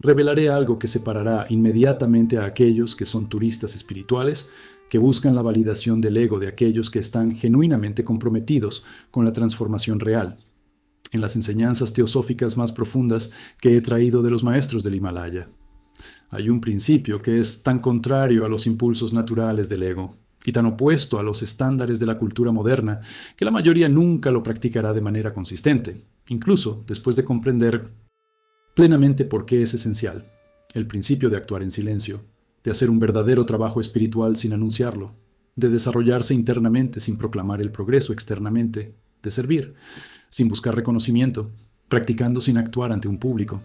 revelaré algo que separará inmediatamente a aquellos que son turistas espirituales, que buscan la validación del ego de aquellos que están genuinamente comprometidos con la transformación real. En las enseñanzas teosóficas más profundas que he traído de los maestros del Himalaya, hay un principio que es tan contrario a los impulsos naturales del ego y tan opuesto a los estándares de la cultura moderna que la mayoría nunca lo practicará de manera consistente, incluso después de comprender plenamente por qué es esencial: el principio de actuar en silencio, de hacer un verdadero trabajo espiritual sin anunciarlo, de desarrollarse internamente sin proclamar el progreso externamente, de servir sin buscar reconocimiento, practicando sin actuar ante un público.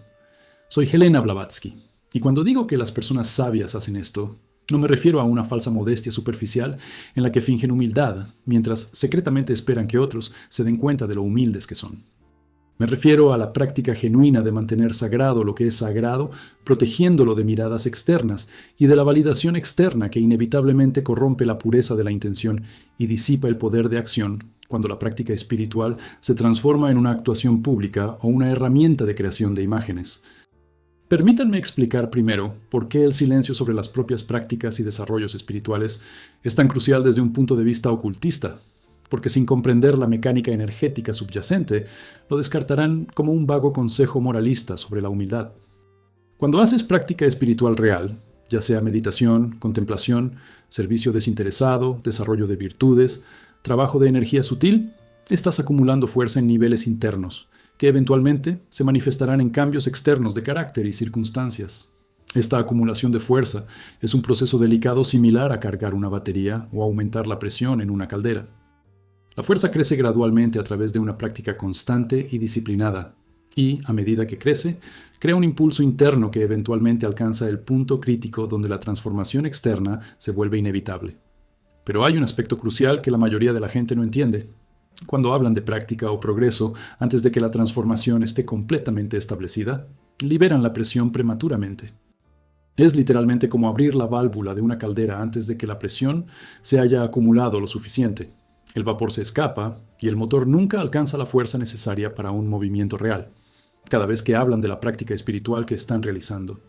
Soy Helena Blavatsky, y cuando digo que las personas sabias hacen esto, no me refiero a una falsa modestia superficial en la que fingen humildad, mientras secretamente esperan que otros se den cuenta de lo humildes que son. Me refiero a la práctica genuina de mantener sagrado lo que es sagrado, protegiéndolo de miradas externas y de la validación externa que inevitablemente corrompe la pureza de la intención y disipa el poder de acción cuando la práctica espiritual se transforma en una actuación pública o una herramienta de creación de imágenes. Permítanme explicar primero por qué el silencio sobre las propias prácticas y desarrollos espirituales es tan crucial desde un punto de vista ocultista, porque sin comprender la mecánica energética subyacente, lo descartarán como un vago consejo moralista sobre la humildad. Cuando haces práctica espiritual real, ya sea meditación, contemplación, servicio desinteresado, desarrollo de virtudes, trabajo de energía sutil, estás acumulando fuerza en niveles internos, que eventualmente se manifestarán en cambios externos de carácter y circunstancias. Esta acumulación de fuerza es un proceso delicado similar a cargar una batería o aumentar la presión en una caldera. La fuerza crece gradualmente a través de una práctica constante y disciplinada, y, a medida que crece, crea un impulso interno que eventualmente alcanza el punto crítico donde la transformación externa se vuelve inevitable. Pero hay un aspecto crucial que la mayoría de la gente no entiende. Cuando hablan de práctica o progreso antes de que la transformación esté completamente establecida, liberan la presión prematuramente. Es literalmente como abrir la válvula de una caldera antes de que la presión se haya acumulado lo suficiente. El vapor se escapa y el motor nunca alcanza la fuerza necesaria para un movimiento real. Cada vez que hablan de la práctica espiritual que están realizando,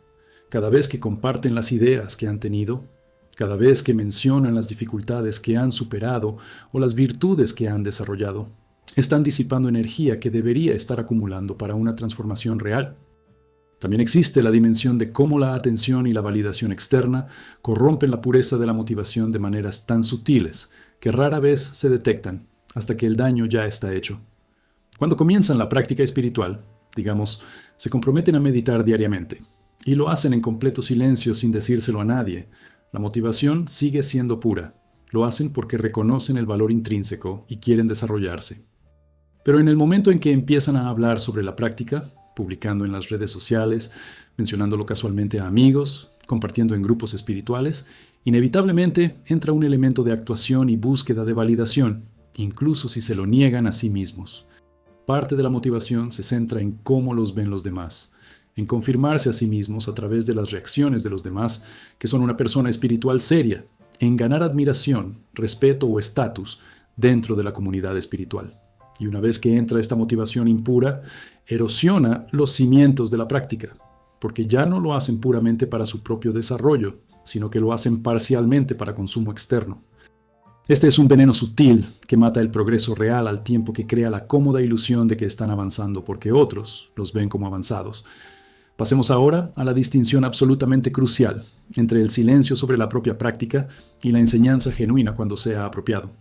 cada vez que comparten las ideas que han tenido, cada vez que mencionan las dificultades que han superado o las virtudes que han desarrollado, están disipando energía que debería estar acumulando para una transformación real. También existe la dimensión de cómo la atención y la validación externa corrompen la pureza de la motivación de maneras tan sutiles que rara vez se detectan hasta que el daño ya está hecho. Cuando comienzan la práctica espiritual, digamos, se comprometen a meditar diariamente, y lo hacen en completo silencio sin decírselo a nadie. La motivación sigue siendo pura. Lo hacen porque reconocen el valor intrínseco y quieren desarrollarse. Pero en el momento en que empiezan a hablar sobre la práctica, publicando en las redes sociales, mencionándolo casualmente a amigos, compartiendo en grupos espirituales, inevitablemente entra un elemento de actuación y búsqueda de validación, incluso si se lo niegan a sí mismos. Parte de la motivación se centra en cómo los ven los demás, en confirmarse a sí mismos a través de las reacciones de los demás, que son una persona espiritual seria, en ganar admiración, respeto o estatus dentro de la comunidad espiritual. Y una vez que entra esta motivación impura, erosiona los cimientos de la práctica, porque ya no lo hacen puramente para su propio desarrollo, sino que lo hacen parcialmente para consumo externo. Este es un veneno sutil que mata el progreso real al tiempo que crea la cómoda ilusión de que están avanzando porque otros los ven como avanzados. Pasemos ahora a la distinción absolutamente crucial entre el silencio sobre la propia práctica y la enseñanza genuina cuando sea apropiado.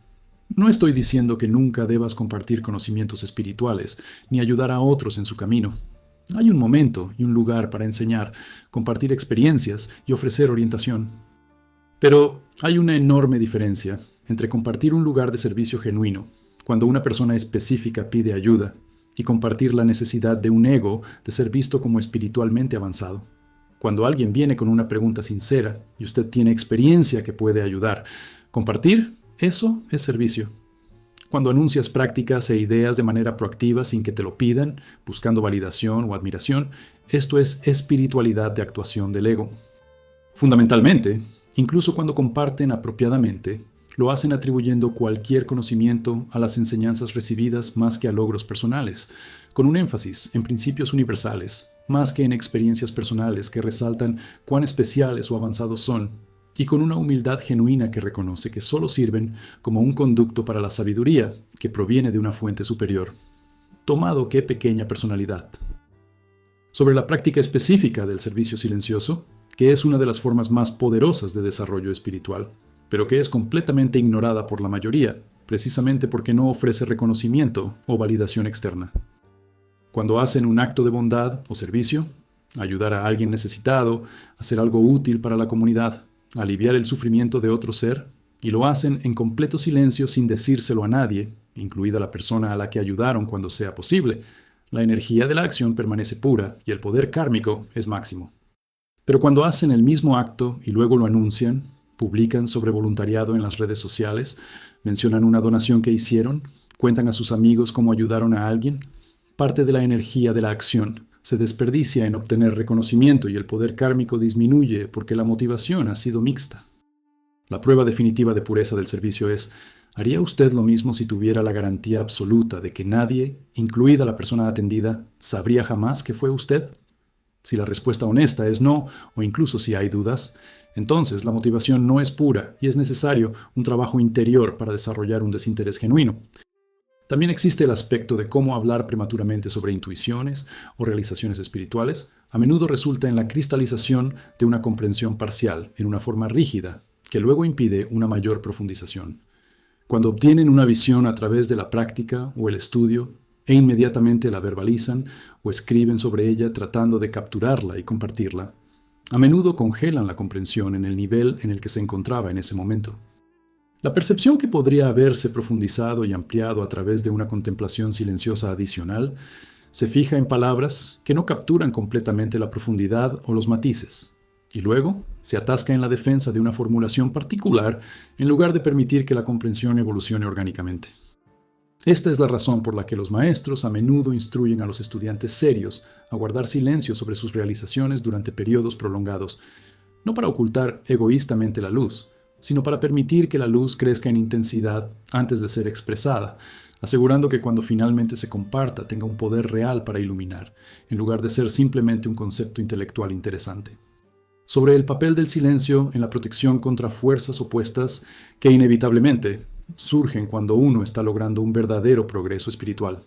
No estoy diciendo que nunca debas compartir conocimientos espirituales ni ayudar a otros en su camino. Hay un momento y un lugar para enseñar, compartir experiencias y ofrecer orientación. Pero hay una enorme diferencia entre compartir un lugar de servicio genuino, cuando una persona específica pide ayuda, y compartir la necesidad de un ego de ser visto como espiritualmente avanzado. Cuando alguien viene con una pregunta sincera y usted tiene experiencia que puede ayudar, compartir, eso es servicio. Cuando anuncias prácticas e ideas de manera proactiva sin que te lo pidan, buscando validación o admiración, esto es espiritualidad de actuación del ego. Fundamentalmente, incluso cuando comparten apropiadamente, lo hacen atribuyendo cualquier conocimiento a las enseñanzas recibidas más que a logros personales, con un énfasis en principios universales, más que en experiencias personales que resaltan cuán especiales o avanzados son, y con una humildad genuina que reconoce que solo sirven como un conducto para la sabiduría que proviene de una fuente superior. Tomado qué pequeña personalidad. Sobre la práctica específica del servicio silencioso, que es una de las formas más poderosas de desarrollo espiritual, pero que es completamente ignorada por la mayoría, precisamente porque no ofrece reconocimiento o validación externa. Cuando hacen un acto de bondad o servicio, ayudar a alguien necesitado, hacer algo útil para la comunidad, aliviar el sufrimiento de otro ser, y lo hacen en completo silencio sin decírselo a nadie, incluida la persona a la que ayudaron cuando sea posible, la energía de la acción permanece pura y el poder kármico es máximo. Pero cuando hacen el mismo acto y luego lo anuncian, publican sobre voluntariado en las redes sociales, mencionan una donación que hicieron, cuentan a sus amigos cómo ayudaron a alguien, parte de la energía de la acción se desperdicia en obtener reconocimiento y el poder kármico disminuye porque la motivación ha sido mixta. La prueba definitiva de pureza del servicio es: ¿haría usted lo mismo si tuviera la garantía absoluta de que nadie, incluida la persona atendida, sabría jamás que fue usted? Si la respuesta honesta es no, o incluso si hay dudas, entonces la motivación no es pura y es necesario un trabajo interior para desarrollar un desinterés genuino. También existe el aspecto de cómo hablar prematuramente sobre intuiciones o realizaciones espirituales. A menudo resulta en la cristalización de una comprensión parcial, en una forma rígida, que luego impide una mayor profundización. Cuando obtienen una visión a través de la práctica o el estudio, e inmediatamente la verbalizan o escriben sobre ella tratando de capturarla y compartirla, a menudo congelan la comprensión en el nivel en el que se encontraba en ese momento. La percepción que podría haberse profundizado y ampliado a través de una contemplación silenciosa adicional se fija en palabras que no capturan completamente la profundidad o los matices, y luego se atasca en la defensa de una formulación particular en lugar de permitir que la comprensión evolucione orgánicamente. Esta es la razón por la que los maestros a menudo instruyen a los estudiantes serios a guardar silencio sobre sus realizaciones durante periodos prolongados, no para ocultar egoístamente la luz, sino para permitir que la luz crezca en intensidad antes de ser expresada, asegurando que cuando finalmente se comparta tenga un poder real para iluminar, en lugar de ser simplemente un concepto intelectual interesante. Sobre el papel del silencio en la protección contra fuerzas opuestas que inevitablemente surgen cuando uno está logrando un verdadero progreso espiritual.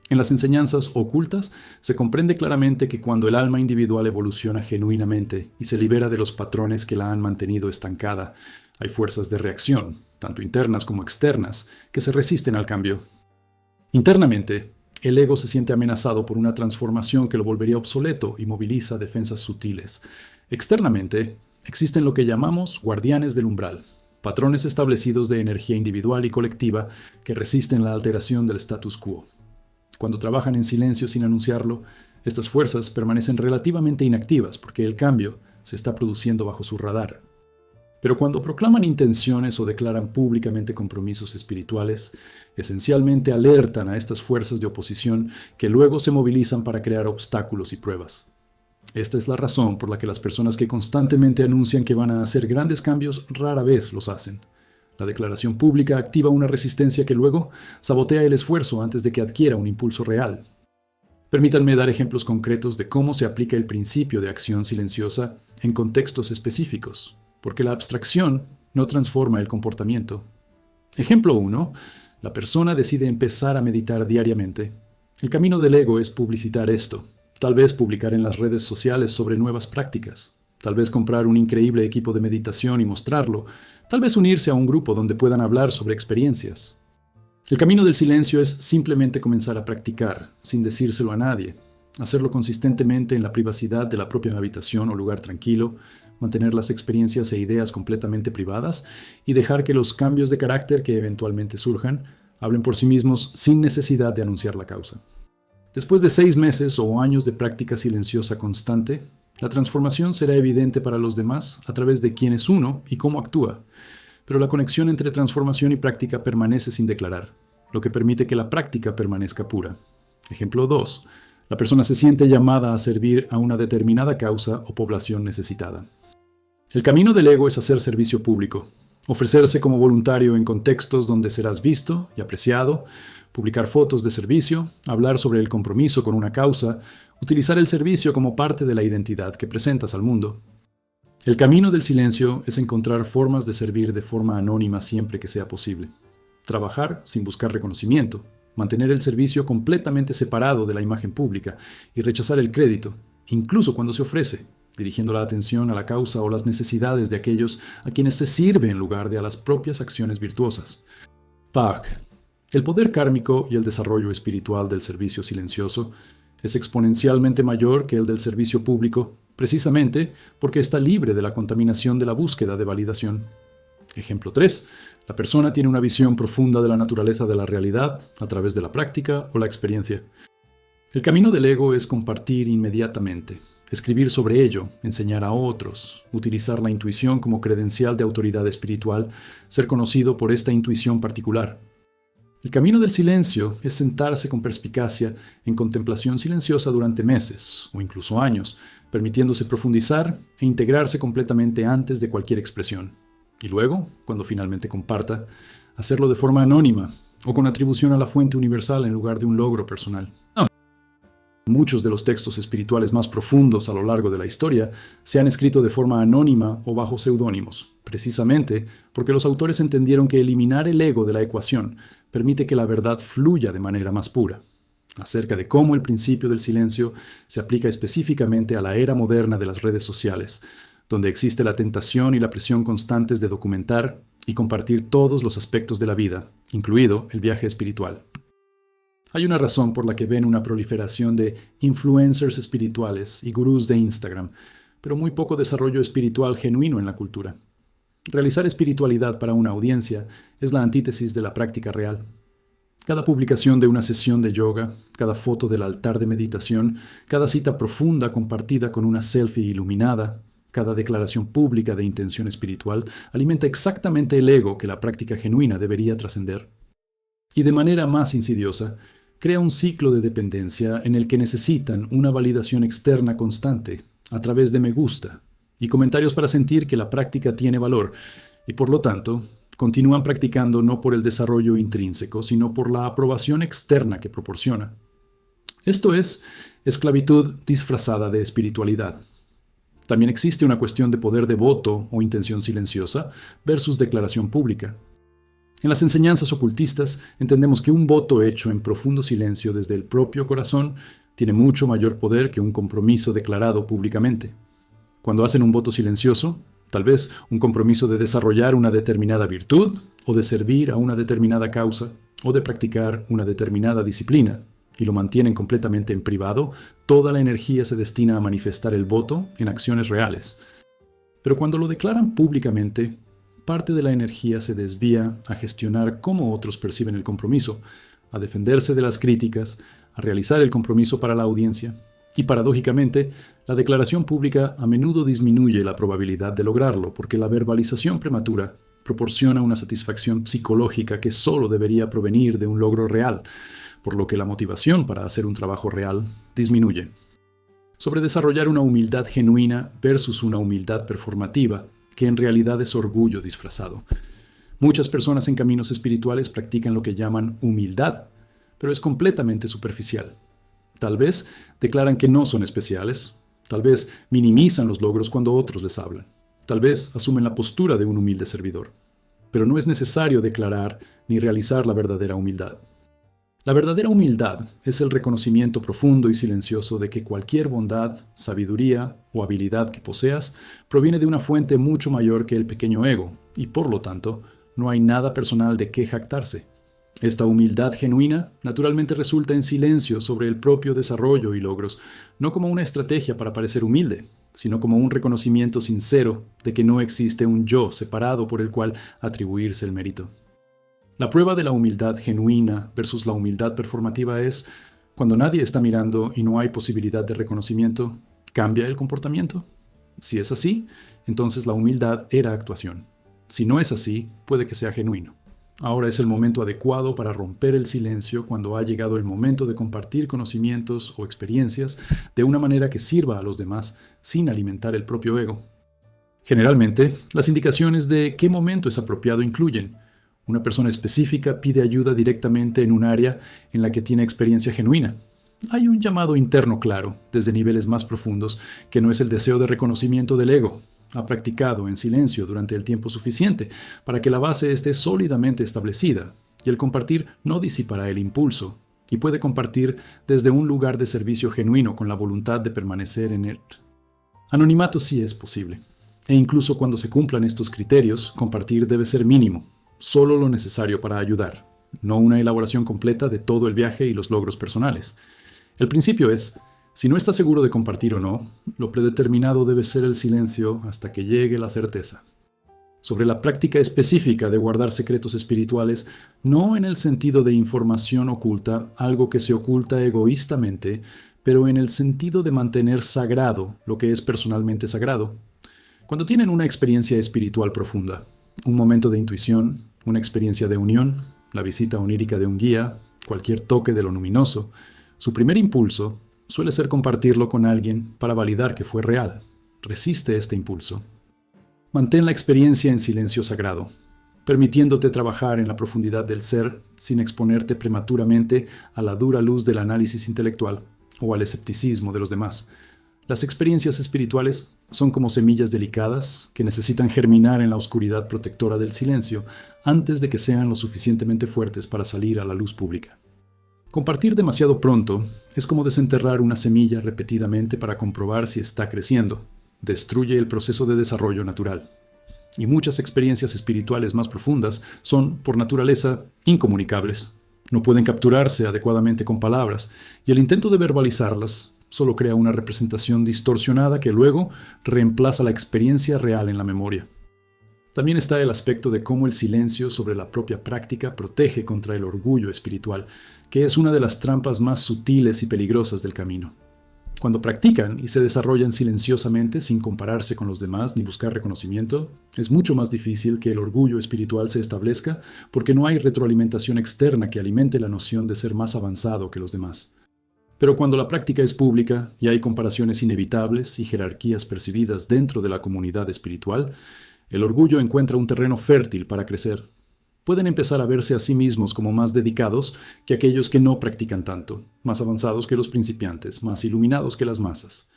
En las enseñanzas ocultas se comprende claramente que cuando el alma individual evoluciona genuinamente y se libera de los patrones que la han mantenido estancada, hay fuerzas de reacción, tanto internas como externas, que se resisten al cambio. Internamente, el ego se siente amenazado por una transformación que lo volvería obsoleto y moviliza defensas sutiles. Externamente, existen lo que llamamos guardianes del umbral, patrones establecidos de energía individual y colectiva que resisten la alteración del status quo. Cuando trabajan en silencio sin anunciarlo, estas fuerzas permanecen relativamente inactivas porque el cambio se está produciendo bajo su radar. Pero cuando proclaman intenciones o declaran públicamente compromisos espirituales, esencialmente alertan a estas fuerzas de oposición que luego se movilizan para crear obstáculos y pruebas. Esta es la razón por la que las personas que constantemente anuncian que van a hacer grandes cambios rara vez los hacen. La declaración pública activa una resistencia que luego sabotea el esfuerzo antes de que adquiera un impulso real. Permítanme dar ejemplos concretos de cómo se aplica el principio de acción silenciosa en contextos específicos, porque la abstracción no transforma el comportamiento. Ejemplo 1. La persona decide empezar a meditar diariamente. El camino del ego es publicitar esto. Tal vez publicar en las redes sociales sobre nuevas prácticas. Tal vez comprar un increíble equipo de meditación y mostrarlo. Tal vez unirse a un grupo donde puedan hablar sobre experiencias. El camino del silencio es simplemente comenzar a practicar, sin decírselo a nadie. Hacerlo consistentemente en la privacidad de la propia habitación o lugar tranquilo, mantener las experiencias e ideas completamente privadas y dejar que los cambios de carácter que eventualmente surjan hablen por sí mismos sin necesidad de anunciar la causa. Después de 6 meses o años de práctica silenciosa constante, la transformación será evidente para los demás a través de quién es uno y cómo actúa, pero la conexión entre transformación y práctica permanece sin declarar, lo que permite que la práctica permanezca pura. Ejemplo 2. La persona se siente llamada a servir a una determinada causa o población necesitada. El camino del ego es hacer servicio público, Ofrecerse como voluntario en contextos donde serás visto y apreciado, publicar fotos de servicio, hablar sobre el compromiso con una causa, utilizar el servicio como parte de la identidad que presentas al mundo. El camino del silencio es encontrar formas de servir de forma anónima siempre que sea posible. Trabajar sin buscar reconocimiento, mantener el servicio completamente separado de la imagen pública y rechazar el crédito, incluso cuando se ofrece, dirigiendo la atención a la causa o las necesidades de aquellos a quienes se sirve en lugar de a las propias acciones virtuosas. Pag. El poder kármico y el desarrollo espiritual del servicio silencioso es exponencialmente mayor que el del servicio público, precisamente porque está libre de la contaminación de la búsqueda de validación. Ejemplo 3. La persona tiene una visión profunda de la naturaleza de la realidad a través de la práctica o la experiencia. El camino del ego es compartir inmediatamente, escribir sobre ello, enseñar a otros, utilizar la intuición como credencial de autoridad espiritual, ser conocido por esta intuición particular. El camino del silencio es sentarse con perspicacia en contemplación silenciosa durante meses o incluso años, permitiéndose profundizar e integrarse completamente antes de cualquier expresión. Y luego, cuando finalmente comparta, hacerlo de forma anónima o con atribución a la fuente universal en lugar de un logro personal. Muchos de los textos espirituales más profundos a lo largo de la historia se han escrito de forma anónima o bajo seudónimos, precisamente porque los autores entendieron que eliminar el ego de la ecuación permite que la verdad fluya de manera más pura. Acerca de cómo el principio del silencio se aplica específicamente a la era moderna de las redes sociales, donde existe la tentación y la presión constantes de documentar y compartir todos los aspectos de la vida, incluido el viaje espiritual. Hay una razón por la que ven una proliferación de influencers espirituales y gurús de Instagram, pero muy poco desarrollo espiritual genuino en la cultura. Realizar espiritualidad para una audiencia es la antítesis de la práctica real. Cada publicación de una sesión de yoga, cada foto del altar de meditación, cada cita profunda compartida con una selfie iluminada, cada declaración pública de intención espiritual alimenta exactamente el ego que la práctica genuina debería trascender. Y de manera más insidiosa, crea un ciclo de dependencia en el que necesitan una validación externa constante a través de me gusta y comentarios para sentir que la práctica tiene valor y por lo tanto continúan practicando no por el desarrollo intrínseco, sino por la aprobación externa que proporciona. Esto es esclavitud disfrazada de espiritualidad. También existe una cuestión de poder de voto o intención silenciosa versus declaración pública. En las enseñanzas ocultistas entendemos que un voto hecho en profundo silencio desde el propio corazón tiene mucho mayor poder que un compromiso declarado públicamente. Cuando hacen un voto silencioso, tal vez un compromiso de desarrollar una determinada virtud, o de servir a una determinada causa, o de practicar una determinada disciplina, y lo mantienen completamente en privado, toda la energía se destina a manifestar el voto en acciones reales. Pero cuando lo declaran públicamente, parte de la energía se desvía a gestionar cómo otros perciben el compromiso, a defenderse de las críticas, a realizar el compromiso para la audiencia. Y paradójicamente, la declaración pública a menudo disminuye la probabilidad de lograrlo, porque la verbalización prematura proporciona una satisfacción psicológica que solo debería provenir de un logro real, por lo que la motivación para hacer un trabajo real disminuye. Sobre desarrollar una humildad genuina versus una humildad performativa, que en realidad es orgullo disfrazado. Muchas personas en caminos espirituales practican lo que llaman humildad, pero es completamente superficial. Tal vez declaran que no son especiales, tal vez minimizan los logros cuando otros les hablan, tal vez asumen la postura de un humilde servidor. Pero no es necesario declarar ni realizar la verdadera humildad. La verdadera humildad es el reconocimiento profundo y silencioso de que cualquier bondad, sabiduría o habilidad que poseas proviene de una fuente mucho mayor que el pequeño ego, y por lo tanto, no hay nada personal de qué jactarse. Esta humildad genuina naturalmente resulta en silencio sobre el propio desarrollo y logros, no como una estrategia para parecer humilde, sino como un reconocimiento sincero de que no existe un yo separado por el cual atribuirse el mérito. La prueba de la humildad genuina versus la humildad performativa es, cuando nadie está mirando y no hay posibilidad de reconocimiento, ¿cambia el comportamiento? Si es así, entonces la humildad era actuación. Si no es así, puede que sea genuino. Ahora es el momento adecuado para romper el silencio cuando ha llegado el momento de compartir conocimientos o experiencias de una manera que sirva a los demás sin alimentar el propio ego. Generalmente, las indicaciones de qué momento es apropiado incluyen: una persona específica pide ayuda directamente en un área en la que tiene experiencia genuina. Hay un llamado interno claro, desde niveles más profundos, que no es el deseo de reconocimiento del ego. Ha practicado en silencio durante el tiempo suficiente para que la base esté sólidamente establecida, y el compartir no disipará el impulso, y puede compartir desde un lugar de servicio genuino con la voluntad de permanecer en él. Anonimato sí es posible, e incluso cuando se cumplan estos criterios, compartir debe ser mínimo, solo lo necesario para ayudar, no una elaboración completa de todo el viaje y los logros personales. El principio es: si no estás seguro de compartir o no, lo predeterminado debe ser el silencio hasta que llegue la certeza. Sobre la práctica específica de guardar secretos espirituales, no en el sentido de información oculta, algo que se oculta egoístamente, pero en el sentido de mantener sagrado lo que es personalmente sagrado. Cuando tienen una experiencia espiritual profunda, un momento de intuición, una experiencia de unión, la visita onírica de un guía, cualquier toque de lo luminoso, su primer impulso suele ser compartirlo con alguien para validar que fue real. Resiste este impulso. Mantén la experiencia en silencio sagrado, permitiéndote trabajar en la profundidad del ser sin exponerte prematuramente a la dura luz del análisis intelectual o al escepticismo de los demás. Las experiencias espirituales son como semillas delicadas que necesitan germinar en la oscuridad protectora del silencio antes de que sean lo suficientemente fuertes para salir a la luz pública. Compartir demasiado pronto es como desenterrar una semilla repetidamente para comprobar si está creciendo. Destruye el proceso de desarrollo natural. Y muchas experiencias espirituales más profundas son, por naturaleza, incomunicables. No pueden capturarse adecuadamente con palabras, y el intento de verbalizarlas solo crea una representación distorsionada que luego reemplaza la experiencia real en la memoria. También está el aspecto de cómo el silencio sobre la propia práctica protege contra el orgullo espiritual, que es una de las trampas más sutiles y peligrosas del camino. Cuando practican y se desarrollan silenciosamente sin compararse con los demás ni buscar reconocimiento, es mucho más difícil que el orgullo espiritual se establezca porque no hay retroalimentación externa que alimente la noción de ser más avanzado que los demás. Pero cuando la práctica es pública y hay comparaciones inevitables y jerarquías percibidas dentro de la comunidad espiritual, el orgullo encuentra un terreno fértil para crecer. Pueden empezar a verse a sí mismos como más dedicados que aquellos que no practican tanto, más avanzados que los principiantes, más iluminados que las masas.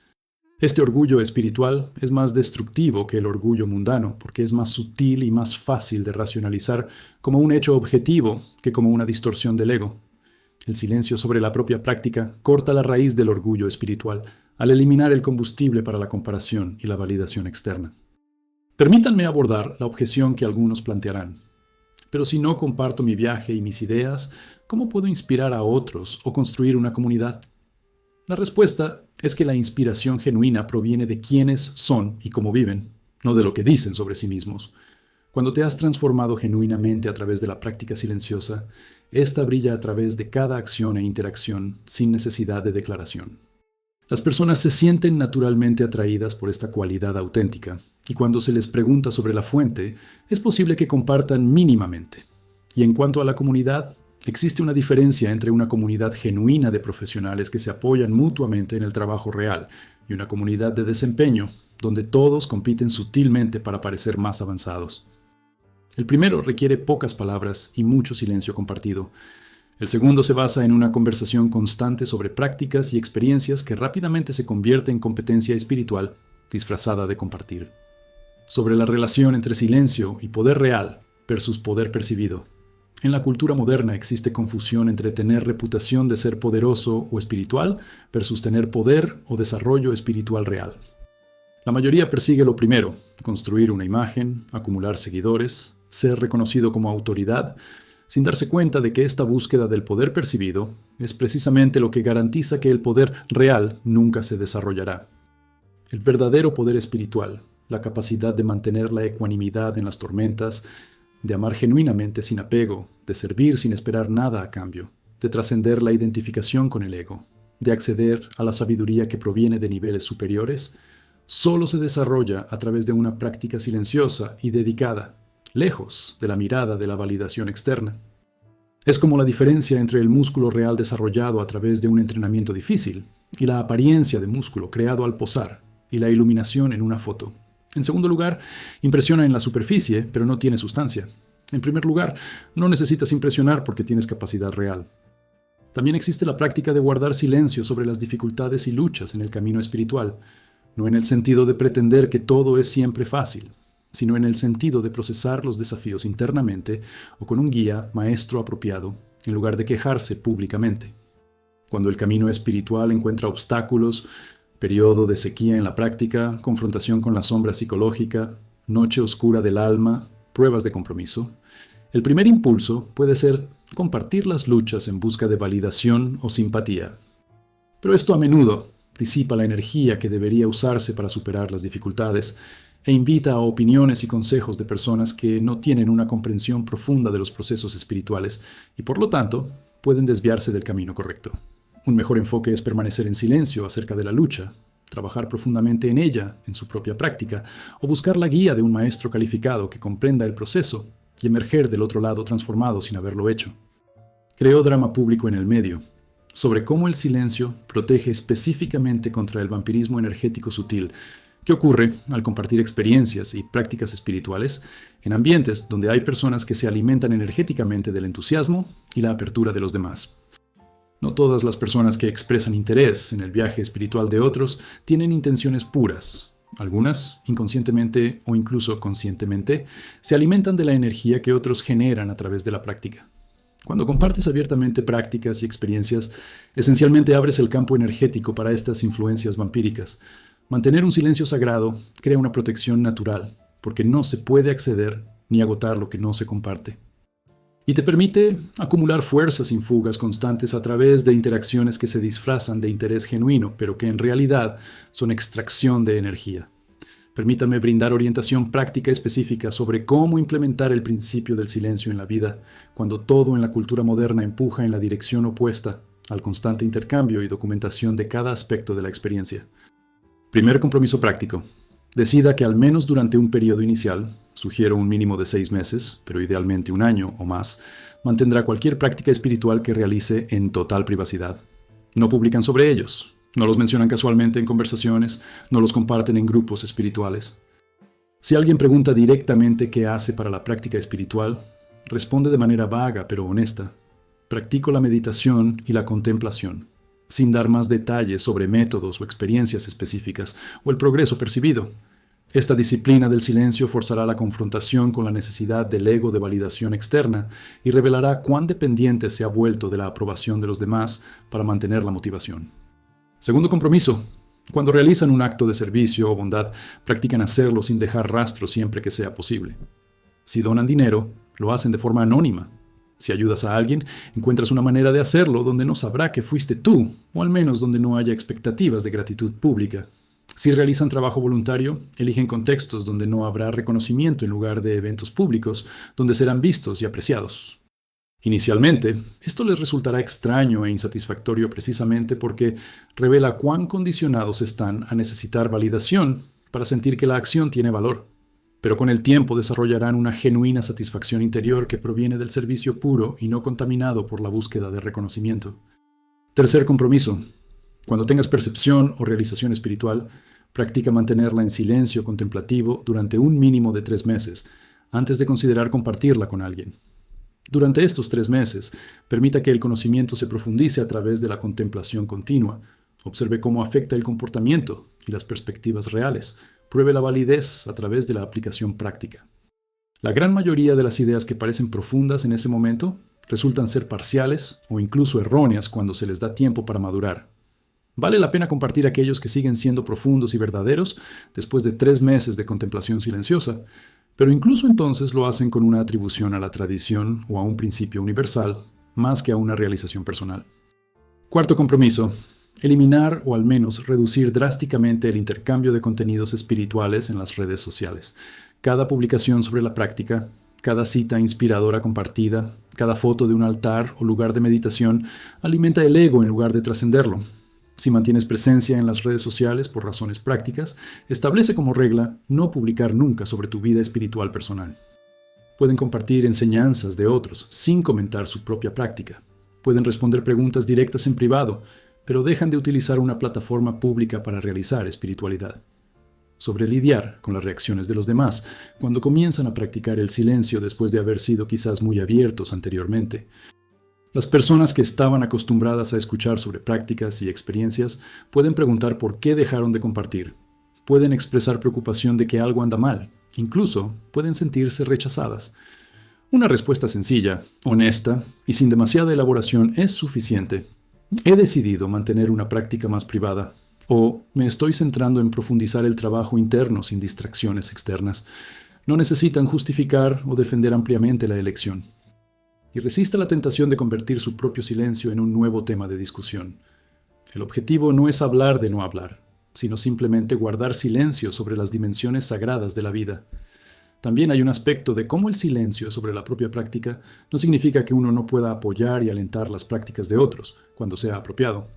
Este orgullo espiritual es más destructivo que el orgullo mundano, porque es más sutil y más fácil de racionalizar como un hecho objetivo que como una distorsión del ego. El silencio sobre la propia práctica corta la raíz del orgullo espiritual al eliminar el combustible para la comparación y la validación externa. Permítanme abordar la objeción que algunos plantearán. Pero si no comparto mi viaje y mis ideas, ¿cómo puedo inspirar a otros o construir una comunidad? La respuesta es que la inspiración genuina proviene de quiénes son y cómo viven, no de lo que dicen sobre sí mismos. Cuando te has transformado genuinamente a través de la práctica silenciosa, esta brilla a través de cada acción e interacción sin necesidad de declaración. Las personas se sienten naturalmente atraídas por esta cualidad auténtica, y cuando se les pregunta sobre la fuente, es posible que compartan mínimamente. Y en cuanto a la comunidad, existe una diferencia entre una comunidad genuina de profesionales que se apoyan mutuamente en el trabajo real y una comunidad de desempeño, donde todos compiten sutilmente para parecer más avanzados. El primero requiere pocas palabras y mucho silencio compartido. El segundo se basa en una conversación constante sobre prácticas y experiencias que rápidamente se convierte en competencia espiritual disfrazada de compartir. Sobre la relación entre silencio y poder real versus poder percibido. En la cultura moderna existe confusión entre tener reputación de ser poderoso o espiritual versus tener poder o desarrollo espiritual real. La mayoría persigue lo primero: construir una imagen, acumular seguidores, ser reconocido como autoridad, sin darse cuenta de que esta búsqueda del poder percibido es precisamente lo que garantiza que el poder real nunca se desarrollará. El verdadero poder espiritual, la capacidad de mantener la ecuanimidad en las tormentas, de amar genuinamente sin apego, de servir sin esperar nada a cambio, de trascender la identificación con el ego, de acceder a la sabiduría que proviene de niveles superiores, solo se desarrolla a través de una práctica silenciosa y dedicada, lejos de la mirada de la validación externa. Es como la diferencia entre el músculo real desarrollado a través de un entrenamiento difícil y la apariencia de músculo creado al posar y la iluminación en una foto. En segundo lugar, impresiona en la superficie, pero no tiene sustancia. En primer lugar, no necesitas impresionar porque tienes capacidad real. También existe la práctica de guardar silencio sobre las dificultades y luchas en el camino espiritual, no en el sentido de pretender que todo es siempre fácil, sino en el sentido de procesar los desafíos internamente o con un guía, maestro apropiado, en lugar de quejarse públicamente. Cuando el camino espiritual encuentra obstáculos, periodo de sequía en la práctica, confrontación con la sombra psicológica, noche oscura del alma, pruebas de compromiso, el primer impulso puede ser compartir las luchas en busca de validación o simpatía. Pero esto a menudo disipa la energía que debería usarse para superar las dificultades e invita a opiniones y consejos de personas que no tienen una comprensión profunda de los procesos espirituales y por lo tanto pueden desviarse del camino correcto. Un mejor enfoque es permanecer en silencio acerca de la lucha, trabajar profundamente en ella, en su propia práctica, o buscar la guía de un maestro calificado que comprenda el proceso y emerger del otro lado transformado sin haberlo hecho. Creo drama público en el medio, sobre cómo el silencio protege específicamente contra el vampirismo energético sutil, que ocurre al compartir experiencias y prácticas espirituales en ambientes donde hay personas que se alimentan energéticamente del entusiasmo y la apertura de los demás. No todas las personas que expresan interés en el viaje espiritual de otros tienen intenciones puras. Algunas, inconscientemente o incluso conscientemente, se alimentan de la energía que otros generan a través de la práctica. Cuando compartes abiertamente prácticas y experiencias, esencialmente abres el campo energético para estas influencias vampíricas. Mantener un silencio sagrado crea una protección natural, porque no se puede acceder ni agotar lo que no se comparte. Y te permite acumular fuerzas sin fugas constantes a través de interacciones que se disfrazan de interés genuino, pero que en realidad son extracción de energía. Permítame brindar orientación práctica específica sobre cómo implementar el principio del silencio en la vida, cuando todo en la cultura moderna empuja en la dirección opuesta al constante intercambio y documentación de cada aspecto de la experiencia. Primer compromiso práctico. Decida que al menos durante un periodo inicial, sugiero un mínimo de 6 meses, pero idealmente un año o más, mantendrá cualquier práctica espiritual que realice en total privacidad. No publican sobre ellos, no los mencionan casualmente en conversaciones, no los comparten en grupos espirituales. Si alguien pregunta directamente qué hace para la práctica espiritual, responde de manera vaga pero honesta. Practico la meditación y la contemplación, sin dar más detalles sobre métodos o experiencias específicas o el progreso percibido. Esta disciplina del silencio forzará la confrontación con la necesidad del ego de validación externa y revelará cuán dependiente se ha vuelto de la aprobación de los demás para mantener la motivación. Segundo compromiso. Cuando realizan un acto de servicio o bondad, practican hacerlo sin dejar rastro siempre que sea posible. Si donan dinero, lo hacen de forma anónima. Si ayudas a alguien, encuentras una manera de hacerlo donde no sabrá que fuiste tú, o al menos donde no haya expectativas de gratitud pública. Si realizan trabajo voluntario, eligen contextos donde no habrá reconocimiento en lugar de eventos públicos, donde serán vistos y apreciados. Inicialmente, esto les resultará extraño e insatisfactorio precisamente porque revela cuán condicionados están a necesitar validación para sentir que la acción tiene valor. Pero con el tiempo desarrollarán una genuina satisfacción interior que proviene del servicio puro y no contaminado por la búsqueda de reconocimiento. Tercer compromiso. Cuando tengas percepción o realización espiritual, practica mantenerla en silencio contemplativo durante un mínimo de 3 meses, antes de considerar compartirla con alguien. Durante estos 3 meses, permita que el conocimiento se profundice a través de la contemplación continua. Observe cómo afecta el comportamiento y las perspectivas reales. Pruebe la validez a través de la aplicación práctica. La gran mayoría de las ideas que parecen profundas en ese momento resultan ser parciales o incluso erróneas cuando se les da tiempo para madurar. Vale la pena compartir aquellos que siguen siendo profundos y verdaderos después de 3 meses de contemplación silenciosa, pero incluso entonces lo hacen con una atribución a la tradición o a un principio universal, más que a una realización personal. Cuarto compromiso. Eliminar o al menos reducir drásticamente el intercambio de contenidos espirituales en las redes sociales. Cada publicación sobre la práctica, cada cita inspiradora compartida, cada foto de un altar o lugar de meditación alimenta el ego en lugar de trascenderlo. Si mantienes presencia en las redes sociales por razones prácticas, establece como regla no publicar nunca sobre tu vida espiritual personal. Pueden compartir enseñanzas de otros sin comentar su propia práctica. Pueden responder preguntas directas en privado, pero dejan de utilizar una plataforma pública para realizar espiritualidad. sobre lidiar con las reacciones de los demás cuando comienzan a practicar el silencio después de haber sido quizás muy abiertos anteriormente. Las personas que estaban acostumbradas a escuchar sobre prácticas y experiencias pueden preguntar por qué dejaron de compartir. Pueden expresar preocupación de que algo anda mal. Incluso pueden sentirse rechazadas. Una respuesta sencilla, honesta y sin demasiada elaboración es suficiente. He decidido mantener una práctica más privada, o me estoy centrando en profundizar el trabajo interno sin distracciones externas. No necesitan justificar o defender ampliamente la elección. Y resista la tentación de convertir su propio silencio en un nuevo tema de discusión. El objetivo no es hablar de no hablar, sino simplemente guardar silencio sobre las dimensiones sagradas de la vida. También hay un aspecto de cómo el silencio sobre la propia práctica no significa que uno no pueda apoyar y alentar las prácticas de otros, cuando sea apropiado.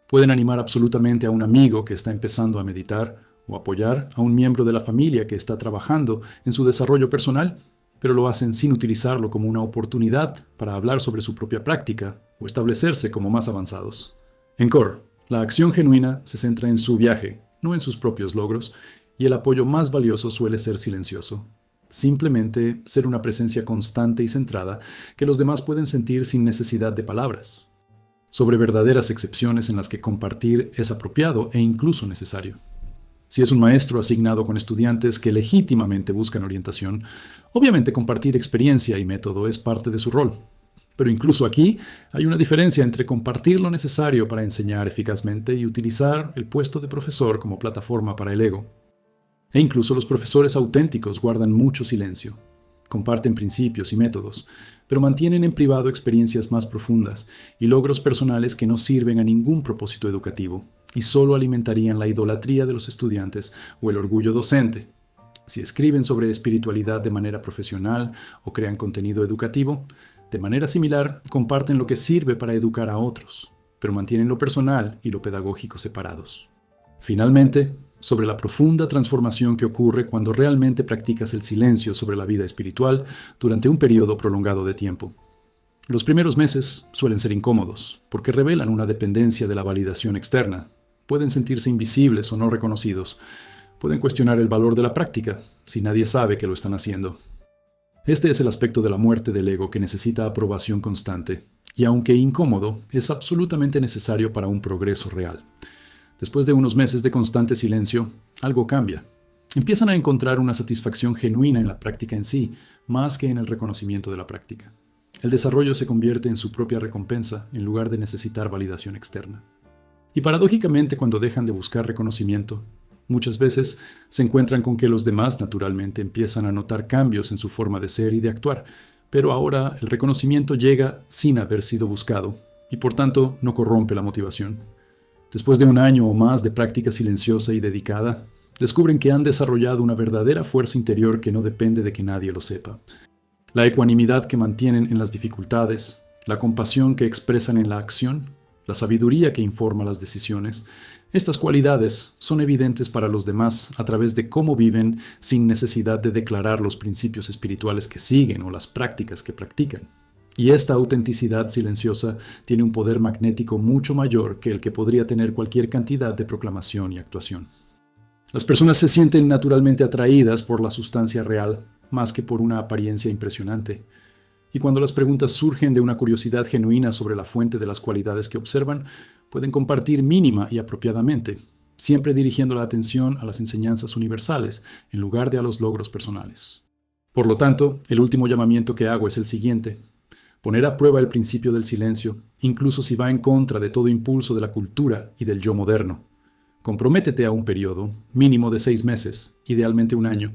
Pueden animar absolutamente a un amigo que está empezando a meditar o apoyar a un miembro de la familia que está trabajando en su desarrollo personal, pero lo hacen sin utilizarlo como una oportunidad para hablar sobre su propia práctica o establecerse como más avanzados. En Core, la acción genuina se centra en su viaje, no en sus propios logros, y el apoyo más valioso suele ser silencioso. Simplemente ser una presencia constante y centrada que los demás pueden sentir sin necesidad de palabras. Sobre verdaderas excepciones en las que compartir es apropiado e incluso necesario. Si es un maestro asignado con estudiantes que legítimamente buscan orientación, obviamente compartir experiencia y método es parte de su rol. Pero incluso aquí hay una diferencia entre compartir lo necesario para enseñar eficazmente y utilizar el puesto de profesor como plataforma para el ego. E incluso los profesores auténticos guardan mucho silencio. Comparten principios y métodos, pero mantienen en privado experiencias más profundas y logros personales que no sirven a ningún propósito educativo y solo alimentarían la idolatría de los estudiantes o el orgullo docente. Si escriben sobre espiritualidad de manera profesional o crean contenido educativo, de manera similar comparten lo que sirve para educar a otros, pero mantienen lo personal y lo pedagógico separados. Finalmente, sobre la profunda transformación que ocurre cuando realmente practicas el silencio sobre la vida espiritual durante un periodo prolongado de tiempo. Los primeros meses suelen ser incómodos, porque revelan una dependencia de la validación externa. Pueden sentirse invisibles o no reconocidos. Pueden cuestionar el valor de la práctica, si nadie sabe que lo están haciendo. Este es el aspecto de la muerte del ego que necesita aprobación constante, y aunque incómodo, es absolutamente necesario para un progreso real. Después de unos meses de constante silencio, algo cambia. Empiezan a encontrar una satisfacción genuina en la práctica en sí, más que en el reconocimiento de la práctica. El desarrollo se convierte en su propia recompensa en lugar de necesitar validación externa. Y paradójicamente, cuando dejan de buscar reconocimiento, muchas veces se encuentran con que los demás naturalmente empiezan a notar cambios en su forma de ser y de actuar, pero ahora el reconocimiento llega sin haber sido buscado y por tanto no corrompe la motivación. Después de un año o más de práctica silenciosa y dedicada, descubren que han desarrollado una verdadera fuerza interior que no depende de que nadie lo sepa. La ecuanimidad que mantienen en las dificultades, la compasión que expresan en la acción, la sabiduría que informa las decisiones, estas cualidades son evidentes para los demás a través de cómo viven sin necesidad de declarar los principios espirituales que siguen o las prácticas que practican. Y esta autenticidad silenciosa tiene un poder magnético mucho mayor que el que podría tener cualquier cantidad de proclamación y actuación. Las personas se sienten naturalmente atraídas por la sustancia real, más que por una apariencia impresionante. Y cuando las preguntas surgen de una curiosidad genuina sobre la fuente de las cualidades que observan, pueden compartir mínima y apropiadamente, siempre dirigiendo la atención a las enseñanzas universales en lugar de a los logros personales. Por lo tanto, el último llamamiento que hago es el siguiente: poner a prueba el principio del silencio, incluso si va en contra de todo impulso de la cultura y del yo moderno. Comprométete a un periodo, mínimo de 6 meses, idealmente un año,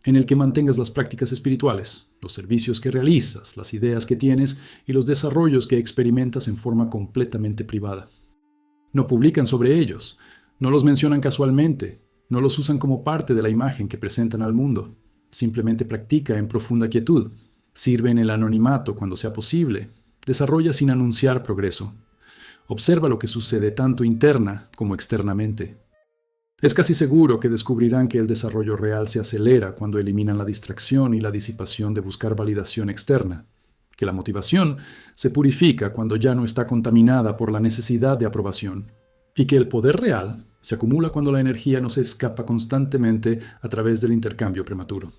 en el que mantengas las prácticas espirituales, los servicios que realizas, las ideas que tienes y los desarrollos que experimentas en forma completamente privada. No publican sobre ellos, no los mencionan casualmente, no los usan como parte de la imagen que presentan al mundo. Simplemente practica en profunda quietud. Sirve en el anonimato cuando sea posible. Desarrolla sin anunciar progreso. Observa lo que sucede tanto interna como externamente. Es casi seguro que descubrirán que el desarrollo real se acelera cuando eliminan la distracción y la disipación de buscar validación externa, que la motivación se purifica cuando ya no está contaminada por la necesidad de aprobación, y que el poder real Se acumula cuando la energía no se escapa constantemente a través del intercambio prematuro.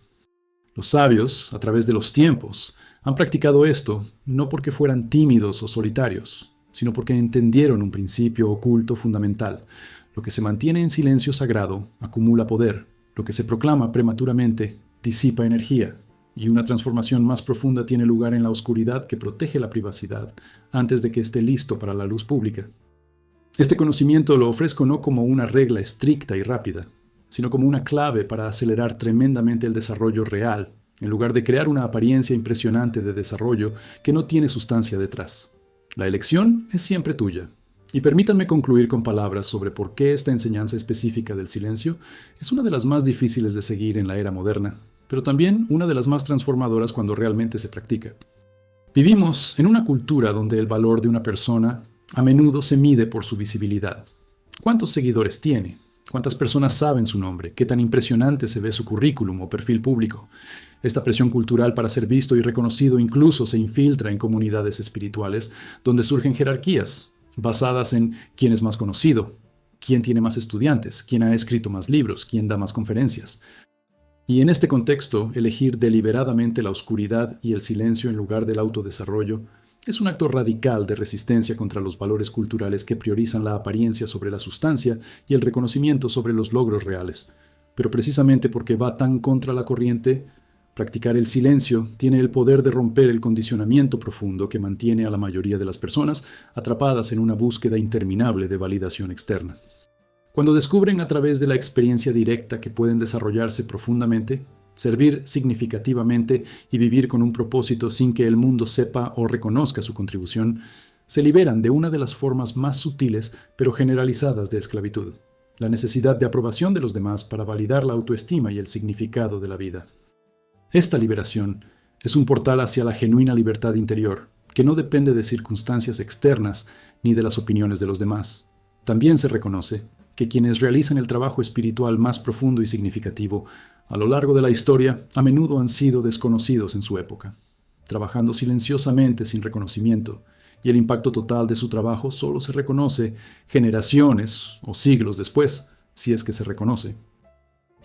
Los sabios, a través de los tiempos, han practicado esto no porque fueran tímidos o solitarios, sino porque entendieron un principio oculto fundamental. Lo que se mantiene en silencio sagrado acumula poder. Lo que se proclama prematuramente disipa energía. Y una transformación más profunda tiene lugar en la oscuridad que protege la privacidad antes de que esté listo para la luz pública. Este conocimiento lo ofrezco no como una regla estricta y rápida, sino como una clave para acelerar tremendamente el desarrollo real, en lugar de crear una apariencia impresionante de desarrollo que no tiene sustancia detrás. La elección es siempre tuya. Y permítanme concluir con palabras sobre por qué esta enseñanza específica del silencio es una de las más difíciles de seguir en la era moderna, pero también una de las más transformadoras cuando realmente se practica. Vivimos en una cultura donde el valor de una persona a menudo se mide por su visibilidad. ¿Cuántos seguidores tiene? ¿Cuántas personas saben su nombre? ¿Qué tan impresionante se ve su currículum o perfil público? Esta presión cultural para ser visto y reconocido incluso se infiltra en comunidades espirituales donde surgen jerarquías basadas en quién es más conocido, quién tiene más estudiantes, quién ha escrito más libros, quién da más conferencias. Y en este contexto, elegir deliberadamente la oscuridad y el silencio en lugar del autodesarrollo es un acto radical de resistencia contra los valores culturales que priorizan la apariencia sobre la sustancia y el reconocimiento sobre los logros reales. Pero precisamente porque va tan contra la corriente, practicar el silencio tiene el poder de romper el condicionamiento profundo que mantiene a la mayoría de las personas atrapadas en una búsqueda interminable de validación externa. Cuando descubren a través de la experiencia directa que pueden desarrollarse profundamente, servir significativamente y vivir con un propósito sin que el mundo sepa o reconozca su contribución, se liberan de una de las formas más sutiles pero generalizadas de esclavitud, la necesidad de aprobación de los demás para validar la autoestima y el significado de la vida. Esta liberación es un portal hacia la genuina libertad interior, que no depende de circunstancias externas ni de las opiniones de los demás. También se reconoce que quienes realizan el trabajo espiritual más profundo y significativo a lo largo de la historia a menudo han sido desconocidos en su época, trabajando silenciosamente sin reconocimiento, y el impacto total de su trabajo solo se reconoce generaciones o siglos después, si es que se reconoce.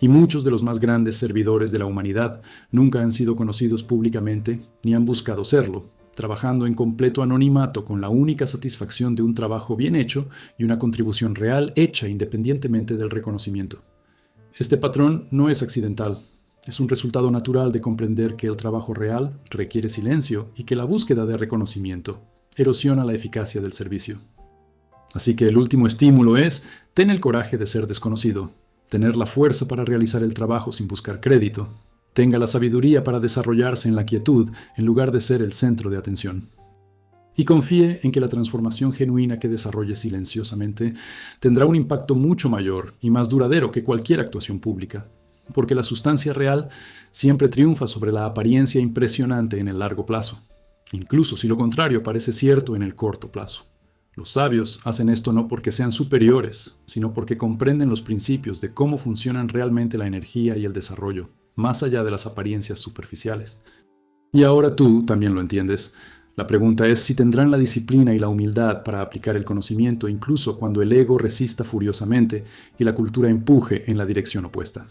Y muchos de los más grandes servidores de la humanidad nunca han sido conocidos públicamente ni han buscado serlo, trabajando en completo anonimato con la única satisfacción de un trabajo bien hecho y una contribución real hecha independientemente del reconocimiento. Este patrón no es accidental, es un resultado natural de comprender que el trabajo real requiere silencio y que la búsqueda de reconocimiento erosiona la eficacia del servicio. Así que el último estímulo es: ten el coraje de ser desconocido, tener la fuerza para realizar el trabajo sin buscar crédito, tenga la sabiduría para desarrollarse en la quietud en lugar de ser el centro de atención. Y confíe en que la transformación genuina que desarrolle silenciosamente tendrá un impacto mucho mayor y más duradero que cualquier actuación pública, porque la sustancia real siempre triunfa sobre la apariencia impresionante en el largo plazo, incluso si lo contrario parece cierto en el corto plazo. Los sabios hacen esto no porque sean superiores, sino porque comprenden los principios de cómo funcionan realmente la energía y el desarrollo, más allá de las apariencias superficiales. Y ahora tú también lo entiendes. La pregunta es si tendrán la disciplina y la humildad para aplicar el conocimiento incluso cuando el ego resista furiosamente y la cultura empuje en la dirección opuesta.